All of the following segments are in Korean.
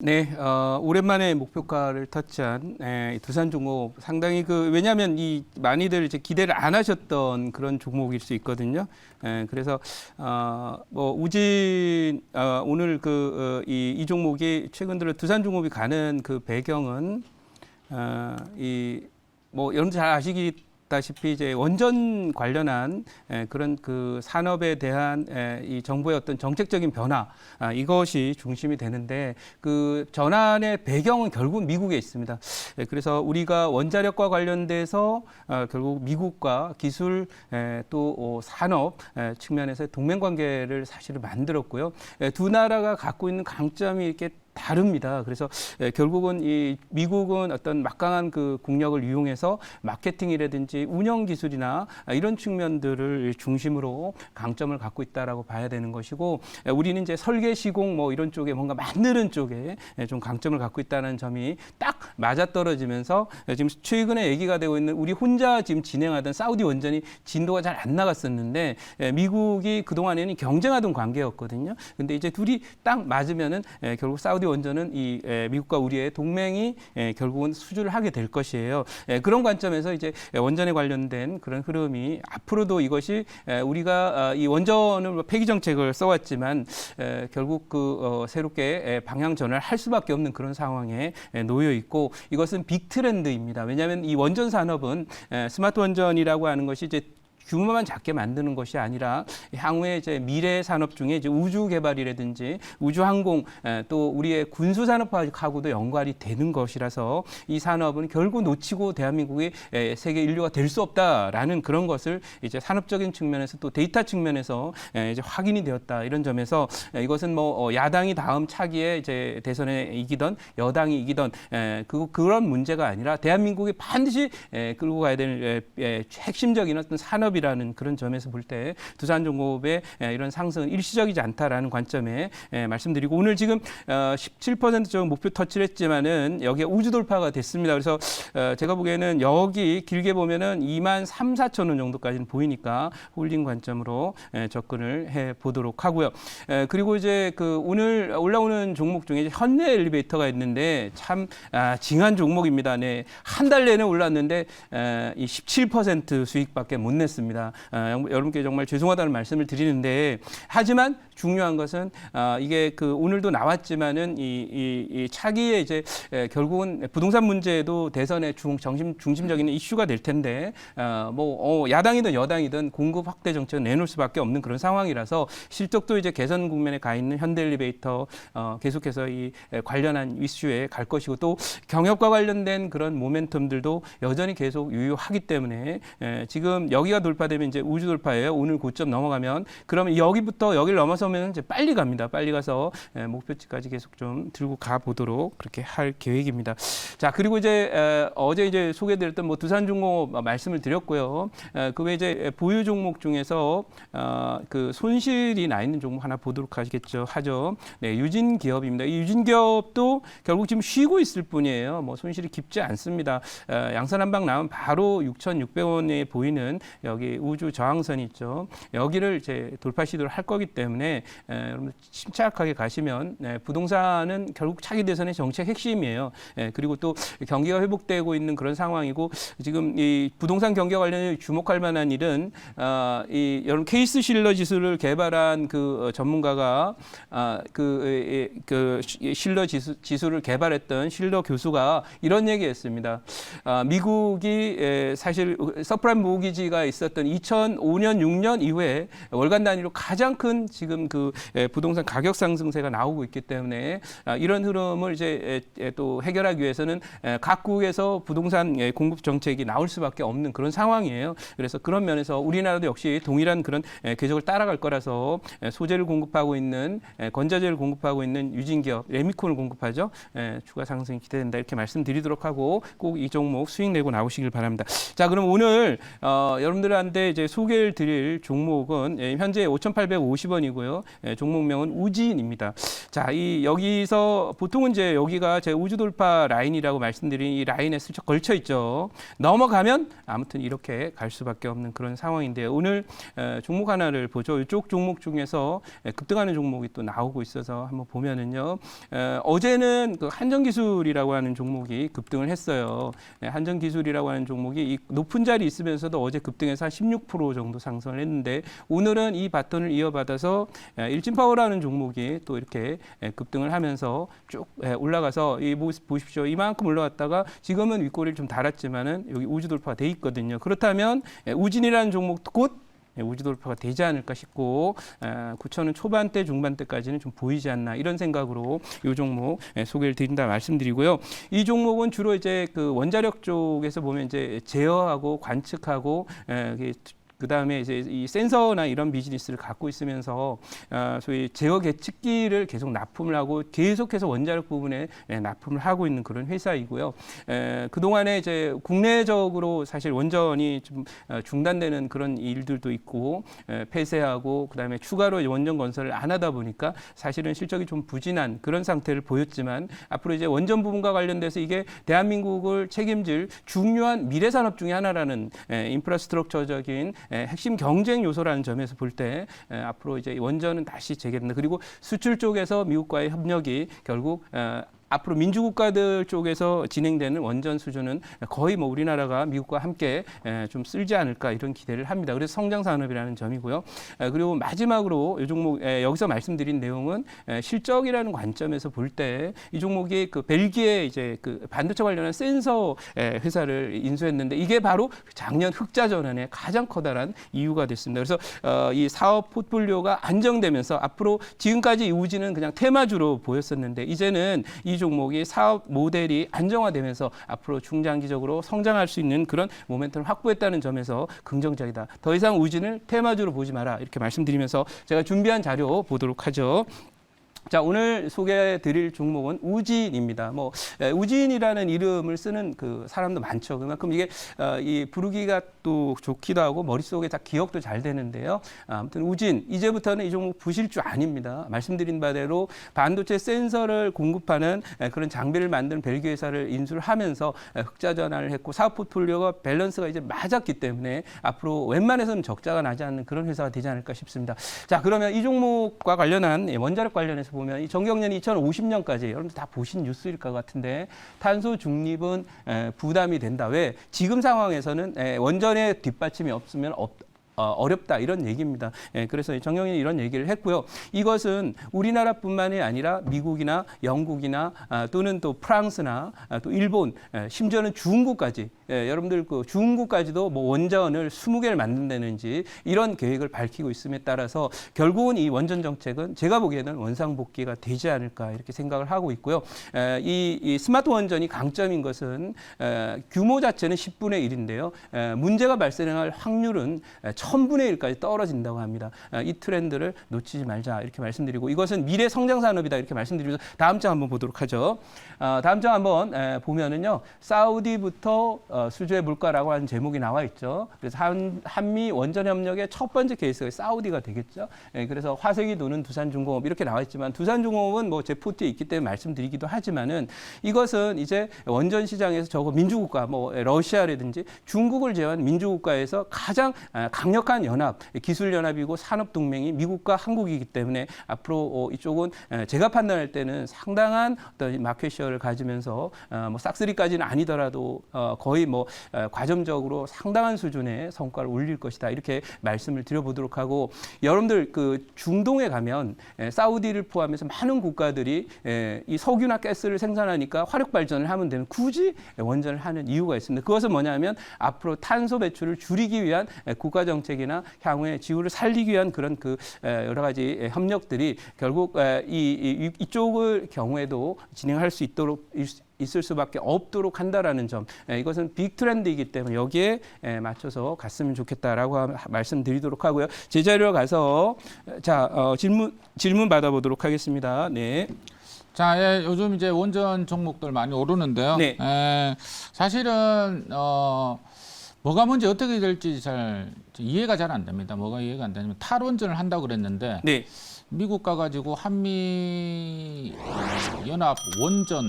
네, 오랜만에 목표가를 터치한 이 두산중공업 상당히 왜냐하면 이 많이들 이제 기대를 안 하셨던 그런 종목일 수 있거든요. 그래서 뭐 우진 오늘 이 종목이 최근 들어 두산중공업이 가는 그 배경은 이 뭐 여러분 잘 아시다시피 이제 원전 관련한 그런 그 산업에 대한 이 정부의 어떤 정책적인 변화 이것이 중심이 되는데 그 전환의 배경은 결국 미국에 있습니다. 그래서 우리가 원자력과 관련돼서 결국 미국과 기술 또 산업 측면에서 동맹 관계를 사실은 만들었고요. 두 나라가 갖고 있는 강점이 이렇게 다릅니다. 그래서 결국은 이 미국은 어떤 막강한 그 국력을 이용해서 마케팅이라든지 운영 기술이나 이런 측면들을 중심으로 강점을 갖고 있다라고 봐야 되는 것이고, 우리는 이제 설계 시공 뭐 이런 쪽에 뭔가 만드는 쪽에 좀 강점을 갖고 있다는 점이 딱 맞아떨어지면서 지금 최근에 얘기가 되고 있는 우리 혼자 지금 진행하던 사우디 원전이 진도가 잘 안 나갔었는데 미국이 그동안에는 경쟁하던 관계였거든요. 근데 이제 둘이 딱 맞으면은 결국 사우디 원전은 이 미국과 우리의 동맹이 결국은 수주를 하게 될 것이에요. 그런 관점에서 이제 원전에 관련된 그런 흐름이 앞으로도 이것이 우리가 이 원전을 폐기 정책을 써왔지만 결국 새롭게 방향 전환을 할 수밖에 없는 그런 상황에 놓여 있고, 이것은 빅 트렌드입니다. 왜냐하면 이 원전 산업은 스마트 원전이라고 하는 것이 이제 규모만 작게 만드는 것이 아니라 향후에 이제 미래 산업 중에 이제 우주 개발이라든지 우주 항공 또 우리의 군수 산업하고도 연관이 되는 것이라서 이 산업은 결국 놓치고 대한민국이 세계 인류가 될 수 없다라는 그런 것을 이제 산업적인 측면에서 또 데이터 측면에서 이제 확인이 되었다. 이런 점에서 이것은 뭐 야당이 다음 차기에 이제 대선에 이기던 여당이 이기던 그런 문제가 아니라 대한민국이 반드시 끌고 가야 될 핵심적인 어떤 산업 이라는 그런 점에서 볼 때 두산중공업의 이런 상승은 일시적이지 않다라는 관점에 말씀드리고, 오늘 지금 17% 정도 목표 터치를 했지만은 여기에 우주 돌파가 됐습니다. 그래서 제가 보기에는 여기 길게 보면은 2만 3, 4천 원 정도까지는 보이니까 홀딩 관점으로 접근을 해 보도록 하고요. 그리고 이제 오늘 올라오는 종목 중에 현대 엘리베이터가 있는데 참 징한 종목입니다. 네, 한 달 내내 올랐는데 이 17% 수익밖에 못 냈습니다. 여러분께 정말 죄송하다는 말씀을 드리는데, 하지만 중요한 것은 이게 오늘도 나왔지만은 이 차기에 이제 결국은 부동산 문제도 대선의 중심적인 이슈가 될 텐데 야당이든 여당이든 공급 확대 정책을 내놓을 수밖에 없는 그런 상황이라서 실적도 이제 개선 국면에 가 있는 현대엘리베이터 계속해서 이 관련한 이슈에 갈 것이고, 또 경협과 관련된 그런 모멘텀들도 여전히 계속 유효하기 때문에 지금 여기가 돌파되면 이제 우주 돌파예요. 오늘 고점 넘어가면 그러면 여기를 넘어서면 이제 빨리 갑니다. 빨리 가서 목표치까지 계속 좀 들고 가 보도록 그렇게 할 계획입니다. 자, 그리고 이제 어제 이제 소개드렸던 뭐 두산중공업 말씀을 드렸고요. 그 외에 이제 보유 종목 중에서 그 손실이 나 있는 종목 하나 보도록 하죠. 네, 유진기업입니다. 이 유진기업도 결국 지금 쉬고 있을 뿐이에요. 뭐 손실이 깊지 않습니다. 양산 한 방 나오면 바로 6,600원에 보이는 여기 우주 저항선이 있죠. 여기를 이제 돌파 시도를 할 거기 때문에 여러분 침착하게 가시면 부동산은 결국 차기 대선의 정책 핵심이에요. 그리고 또 경기가 회복되고 있는 그런 상황이고, 지금 이 부동산 경기와 관련해 주목할 만한 일은 여러분 케이스 실러 지수를 개발한 그 전문가가 실러 지수를 개발했던 실러 교수가 이런 얘기했습니다. 미국이 사실 서프라임 모기지가 있었던 2005년, 6년 이후에 월간 단위로 가장 큰 지금 부동산 가격 상승세가 나오고 있기 때문에 이런 흐름을 이제 또 해결하기 위해서는 각국에서 부동산 공급 정책이 나올 수밖에 없는 그런 상황이에요. 그래서 그런 면에서 우리나라도 역시 동일한 그런 궤적을 따라갈 거라서 소재를 공급하고 있는 건자재를 공급하고 있는 유진기업 레미콘을 공급하죠. 추가 상승이 기대된다 이렇게 말씀드리도록 하고 꼭 이 종목 수익 내고 나오시길 바랍니다. 자, 그럼 오늘 여러분들 중요한데 이제 소개를 드릴 종목은 현재 5,850원이고요. 종목명은 우진입니다. 자, 여기서 보통은 이제 여기가 제 우주 돌파 라인이라고 말씀드린 이 라인에 슬쩍 걸쳐 있죠. 넘어가면 아무튼 이렇게 갈 수밖에 없는 그런 상황인데요. 오늘 종목 하나를 보죠. 이쪽 종목 중에서 급등하는 종목이 또 나오고 있어서 한번 보면은요. 어제는 그 한정기술이라고 하는 종목이 급등을 했어요. 한정기술이라고 하는 종목이 이 높은 자리 있으면서도 어제 급등해서 한 16% 정도 상승을 했는데 오늘은 이 바톤을 이어받아서 일진파워라는 종목이 또 이렇게 급등을 하면서 쭉 올라가서 보십시오. 이만큼 올라갔다가 지금은 윗꼬리를 좀 달았지만은 여기 우주 돌파가 돼 있거든요. 그렇다면 우진이라는 종목도 곧 우주 돌파가 되지 않을까 싶고 9,000원 초반대 중반대까지는 좀 보이지 않나 이런 생각으로 이 종목 소개를 드린다 말씀드리고요. 이 종목은 주로 이제 그 원자력 쪽에서 보면 이제 제어하고 관측하고 그다음에 이제 이 센서나 이런 비즈니스를 갖고 있으면서 소위 제어 계측기를 계속 납품을 하고 계속해서 원자력 부분에 납품을 하고 있는 그런 회사이고요. 그동안에 이제 국내적으로 사실 원전이 좀 중단되는 그런 일들도 있고 폐쇄하고 그다음에 추가로 원전 건설을 안 하다 보니까 사실은 실적이 좀 부진한 그런 상태를 보였지만 앞으로 이제 원전 부분과 관련돼서 이게 대한민국을 책임질 중요한 미래 산업 중에 하나라는 인프라스트럭처적인 핵심 경쟁 요소라는 점에서 볼 때 앞으로 이제 원전은 다시 재개된다. 그리고 수출 쪽에서 미국과의 협력이 결국 앞으로 민주국가들 쪽에서 진행되는 원전 수주는 거의 뭐 우리나라가 미국과 함께 좀 쓸지 않을까 이런 기대를 합니다. 그래서 성장 산업이라는 점이고요. 그리고 마지막으로 이 종목 여기서 말씀드린 내용은 실적이라는 관점에서 볼 때 이 종목이 그 벨기에 이제 그 반도체 관련한 센서 회사를 인수했는데 이게 바로 작년 흑자 전환의 가장 커다란 이유가 됐습니다. 그래서 이 사업 포트폴리오가 안정되면서 앞으로 지금까지 이 우진은 그냥 테마주로 보였었는데 이제는 이 종목이 사업 모델이 안정화되면서 앞으로 중장기적으로 성장할 수 있는 그런 모멘텀을 확보했다는 점에서 긍정적이다. 더 이상 우진을 테마주로 보지 마라. 이렇게 말씀드리면서 제가 준비한 자료 보도록 하죠. 자, 오늘 소개해 드릴 종목은 우진입니다. 우진이라는 이름을 쓰는 그 사람도 많죠. 그만큼 이게 이 부르기가 또 좋기도 하고 머릿속에 다 기억도 잘 되는데요. 아무튼 우진, 이제부터는 이 종목 부실주 아닙니다. 말씀드린 바대로 반도체 센서를 공급하는 그런 장비를 만드는 벨기에 회사를 인수를 하면서 흑자 전환을 했고 사업 포트폴리오가 밸런스가 이제 맞았기 때문에 앞으로 웬만해서는 적자가 나지 않는 그런 회사가 되지 않을까 싶습니다. 자, 그러면 이 종목과 관련한 원자력 관련해서 보면 이 정경련이 2050년까지 여러분들 다 보신 뉴스일 것 같은데 탄소 중립은 부담이 된다. 왜? 지금 상황에서는 원전의 뒷받침이 없으면 어렵다 이런 얘기입니다. 그래서 정경련이 이런 얘기를 했고요. 이것은 우리나라뿐만이 아니라 미국이나 영국이나 또는 또 프랑스나 또 일본 심지어는 중국까지 여러분들 그 중국까지도 뭐 원전을 20개를 만든다는지 이런 계획을 밝히고 있음에 따라서 결국은 이 원전 정책은 제가 보기에는 원상복귀가 되지 않을까 이렇게 생각을 하고 있고요. 이 스마트 원전이 강점인 것은 규모 자체는 10분의 1인데요. 문제가 발생할 확률은 1000분의 1까지 떨어진다고 합니다. 이 트렌드를 놓치지 말자 이렇게 말씀드리고 이것은 미래 성장 산업이다 이렇게 말씀드리면서 다음 장 한번 보도록 하죠. 다음 장 한번 보면은요. 사우디부터 수주의 물가라고 하는 제목이 나와 있죠. 그래서 한미 원전 협력의 첫 번째 케이스가 사우디가 되겠죠. 그래서 화색이 도는 두산중공업 이렇게 나와 있지만 두산중공업은 뭐 제 포트에 있기 때문에 말씀드리기도 하지만은 이것은 이제 원전 시장에서 저거 민주국가 뭐 러시아라든지 중국을 제외한 민주국가에서 가장 강력한 연합, 기술연합이고 산업동맹이 미국과 한국이기 때문에 앞으로 이쪽은 제가 판단할 때는 상당한 어떤 마켓시어를 가지면서 뭐 싹쓸이까지는 아니더라도 거의 뭐 과점적으로 상당한 수준의 성과를 올릴 것이다. 이렇게 말씀을 드려보도록 하고 여러분들 그 중동에 가면 사우디를 포함해서 많은 국가들이 이 석유나 가스를 생산하니까 화력 발전을 하면 되면 굳이 원전을 하는 이유가 있습니다. 그것은 뭐냐면 앞으로 탄소 배출을 줄이기 위한 국가 정책이나 향후에 지구를 살리기 위한 그런 그 여러 가지 협력들이 결국 이쪽의 경우에도 진행할 수 있도록 있을 수밖에 없도록 한다라는 점. 이것은 빅 트렌드이기 때문에 여기에 맞춰서 갔으면 좋겠다라고 말씀드리도록 하고요. 제 자료로 가서 자 질문 받아보도록 하겠습니다. 네. 자, 요즘 이제 원전 종목들 많이 오르는데요. 네. 사실은 뭐가 먼저 어떻게 될지 잘 이해가 잘 안 됩니다. 뭐가 이해가 안 되냐면 탈원전을 한다고 그랬는데 네. 미국 가가지고 한미 연합 원전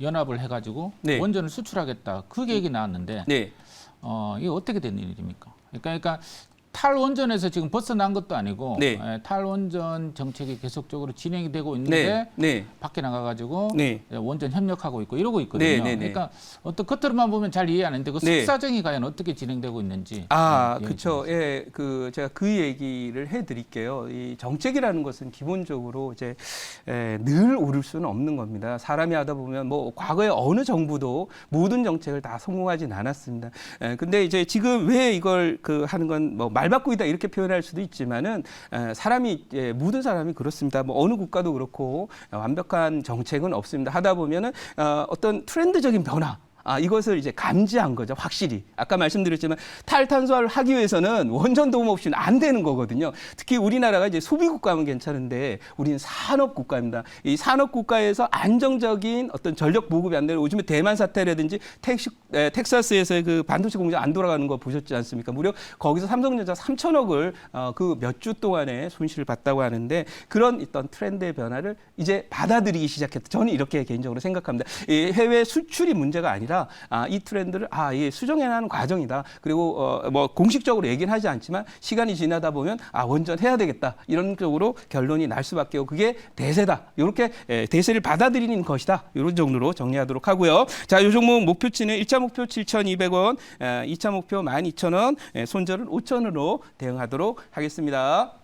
연합을 해가지고 네. 원전을 수출하겠다 그 계획이 나왔는데 네. 이게 어떻게 된 일입니까? 그러니까 탈원전에서 지금 벗어난 것도 아니고 네. 탈원전 정책이 계속적으로 진행이 되고 네. 있는데 네. 밖에 나가가지고 네. 원전 협력하고 있고 이러고 있거든요. 네, 네, 네. 그러니까 어떤 겉으로만 보면 잘 이해 안 하는데 그 네. 속사정이 과연 어떻게 진행되고 있는지. 그렇죠. 예, 제가 그 얘기를 해드릴게요. 이 정책이라는 것은 기본적으로 이제 늘 오를 수는 없는 겁니다. 사람이 하다 보면 뭐 과거에 어느 정부도 모든 정책을 다 성공하진 않았습니다. 근데 이제 지금 왜 이걸 하는 건 뭐 말바꾸이다 이렇게 표현할 수도 있지만은 사람이 모든 사람이 그렇습니다. 뭐 어느 국가도 그렇고 완벽한 정책은 없습니다. 하다 보면은 어떤 트렌드적인 변화. 이것을 이제 감지한 거죠, 확실히. 아까 말씀드렸지만 탈탄소화를 하기 위해서는 원전 도움 없이는 안 되는 거거든요. 특히 우리나라가 이제 소비 국가면 괜찮은데 우리는 산업 국가입니다. 이 산업 국가에서 안정적인 어떤 전력 보급이 안 되는 요즘에 대만 사태라든지 텍사스에서의 그 반도체 공장 안 돌아가는 거 보셨지 않습니까? 무려 거기서 삼성전자 3천억을 그 몇 주 동안에 손실을 봤다고 하는데 그런 어떤 트렌드의 변화를 이제 받아들이기 시작했다. 저는 이렇게 개인적으로 생각합니다. 이 해외 수출이 문제가 아니라 이 트렌드를 이게 수정해나가는 과정이다. 그리고 뭐 공식적으로 얘기는 하지 않지만 시간이 지나다 보면 원전 해야 되겠다. 이런 쪽으로 결론이 날 수밖에 없고 그게 대세다. 이렇게 대세를 받아들이는 것이다. 이런 정도로 정리하도록 하고요. 자, 이 종목 목표치는 1차 목표 7,200원, 2차 목표 12,000원, 손절은 5,000원으로 대응하도록 하겠습니다.